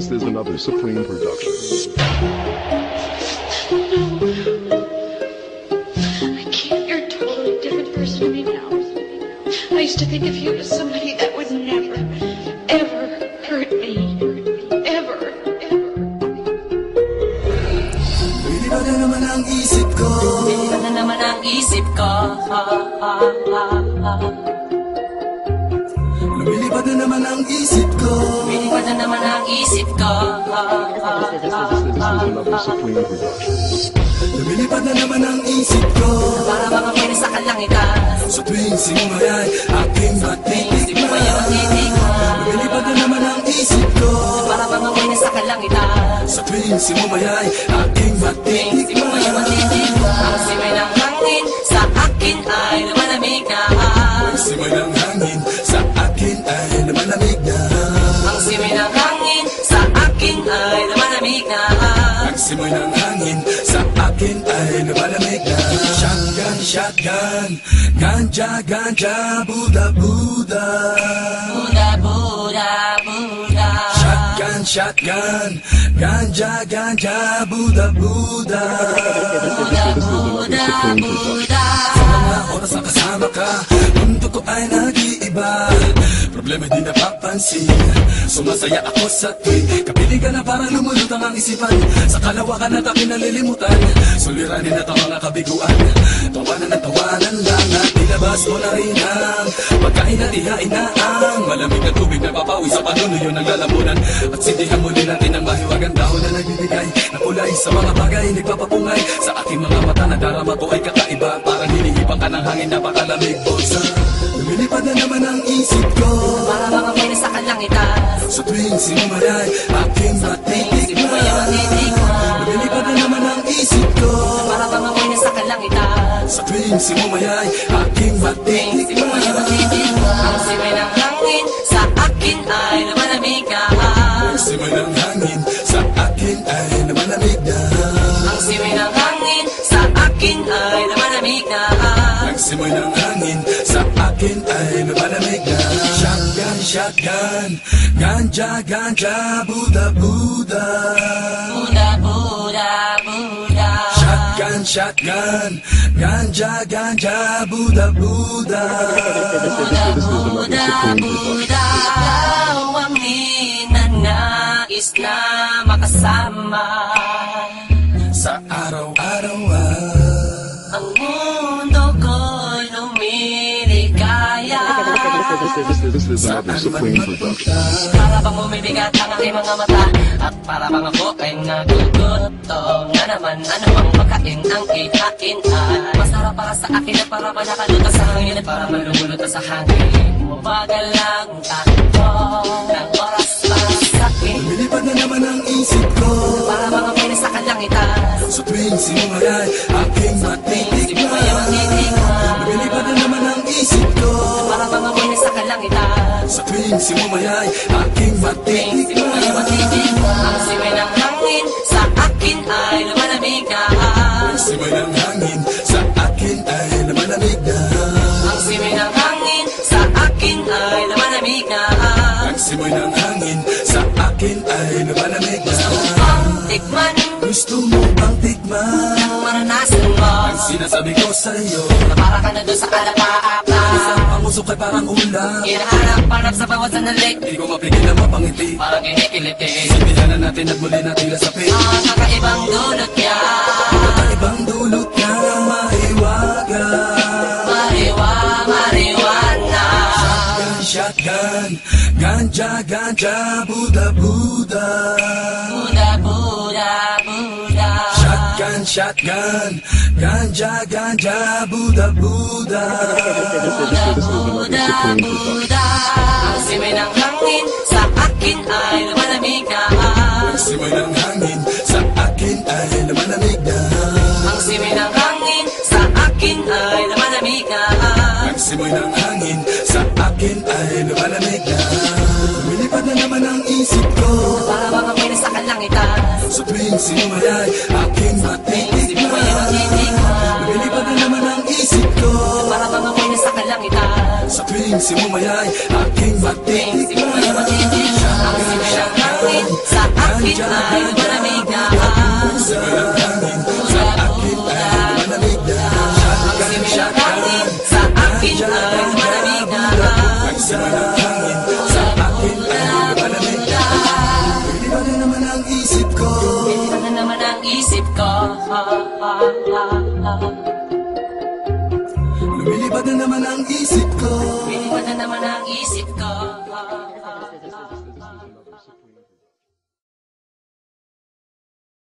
This is another Supreme production. I can't. You're a totally different person to me now. I used to think of you as somebody that would never, ever hurt me. Ever. Lumilipad na naman ang isip ko. Lumilipad na naman ang isip ko. Lumilipad na naman ang isip ko. Lumilipad na naman ang isip ko. This is another Supreme production. Lumilipad na naman ang isip ko. Para mga pwede sa kalangitan. Sa tuwing simulay, aking matitikman. Lumilipad na naman ang isip ko. Para mga pwede sa kalangitan. Sa tuwing simumayay, aking matitikman. Ang simay ng hangin sa akin ay lumalamig na. Ang simay ng hangin sa akin ay lumalamig na. Ang simay ng hangin sa akin ay lumalamig na. Ang simay ng hangin sa akin ay lumalamig na. Shotgun, shotgun, ganja, ganja, Buddha, Buddha. Buddha, Buddha, Buddha. Shotgun, shotgun, ganja, ganja, Buddha, Buddha. Buddha, Buddha, Buddha. Sa mga oras na kasama ka, mundo ko ay nag-iiba. Problema di napapansin, sumasaya ako sa tuwing kapiling ka na parang lumulutang ang isipan. Sa kalawakan at aking nalilimutan, suliranin at ang mga kabiguan. Tawanan at tawanan lang at ilabas mo na rin ang pagkain at ihain na ang malamig na tubig na papawi sa panunuyo ng lalamunan. At sindihan muli natin ang mahiwagang dahon na nagbibigay na kulay sa mga bagay nagpapapungay. Sa aking mga mata na darama ko ay kakaiba, parang hinihipang ka ng hangin na pakalamig bulsa. Lumilipad na naman ang isip ko. Para mga pwede sa kalangitan. Sa tuwing sinumayay, aking matitikman. Lumilipad na naman ang isip ko. Para mga pwede sa kalangitan. Sa tuwing sinumayay, aking matitikman. Ang simay ng hangin sa akin ay lumalamig na. Ang simay ng hangin sa akin ay lumalamig na. Ang simay ng hangin sa akin ay lumalamig na. Ang simay ng hangin sa akin ay lumalamig na. Shotgun, shotgun, ganja, ganja, Buddha, Buddha. Buddha, Buddha, Buddha. Shotgun, shotgun, ganja, ganja, Buddha, Buddha. Buddha, Buddha, Buddha. Ikaw ang ninanais na makasama. Sa araw-araw Ang mundo ko'y lumiligaya. This is another Supreme production. Para bang umibigat ang aking mga mata, at para bang ako ay nagugutom na naman. Ano bang pagkain ang ihain ay masarap para sa akin at para manakalutas sa hangin at para malumulutas sa hangin. Mabagal lang takbo ng oras para sa akin. lumilipad na naman ang isip ko. Para mga pwede sa kalangitan. Sa tuwing sinumayay, aking matitikman. Lumilipad na naman ang isip ko. Para mga pwede sa kalangitan. Sa tuwing sinumayay, aking matitikman. Ang simay ng hangin sa akin ay lumalamig na. Ang simay ng hangin sa akin ay lumalamig na. Ang simay ng hangin sa akin ay lumalamig na. Ang simay ng hangin sa akin ay lumalamig na. Ang tikman Gusto mo bang tikman ang maranasan mo, ang sinasabi ko sa'yo? na para ka na doon sa kalapaapa. Ang usok ay parang ulam, Hinahanap-hanap sa bawat sandali, hindi ko mapigil na mapangiti. parang kinikiliti. Sabihan na natin at muli natin lasapin. Ang kakaibang dulot niya, Ibang dulot niya ang mahiwaga. marijuana. Shotgun, ganja, ganja, Buddha, Buddha. Buddha, Buddha, Buddha. Shotgun, shotgun, ganja, ganja, Buddha, Buddha. Buddha, Buddha, Buddha. Ang simay ng hangin sa akin ay lumalamig na. Ang simay ng hangin sa akin ay lumalamig na. Ang simay ng hangin sa akin ay lumalamig na. Ang simoy ng hangin sa akin ay lumalamig na. Lumilipad na naman ang isip ko. Para mga pwede sa kalangitan. Sa tuwing sinumayay, aking matitikman. Lumilipad na naman ang isip ko. Para mga pwede sa kalangitan. Sa tuwing sinumayay, aking matitikman. Ang simay ng hangin sa akin ay malamig na Sa akin ay malamig na Ang simula ng hangin sa akin ay malamig na Ang simula ng hangin sa akin ay malamig na Iba na naman ang isip ko Iba na naman ang isip ko Lumilipad na naman ang isip ko Lumilipad na naman ang isip ko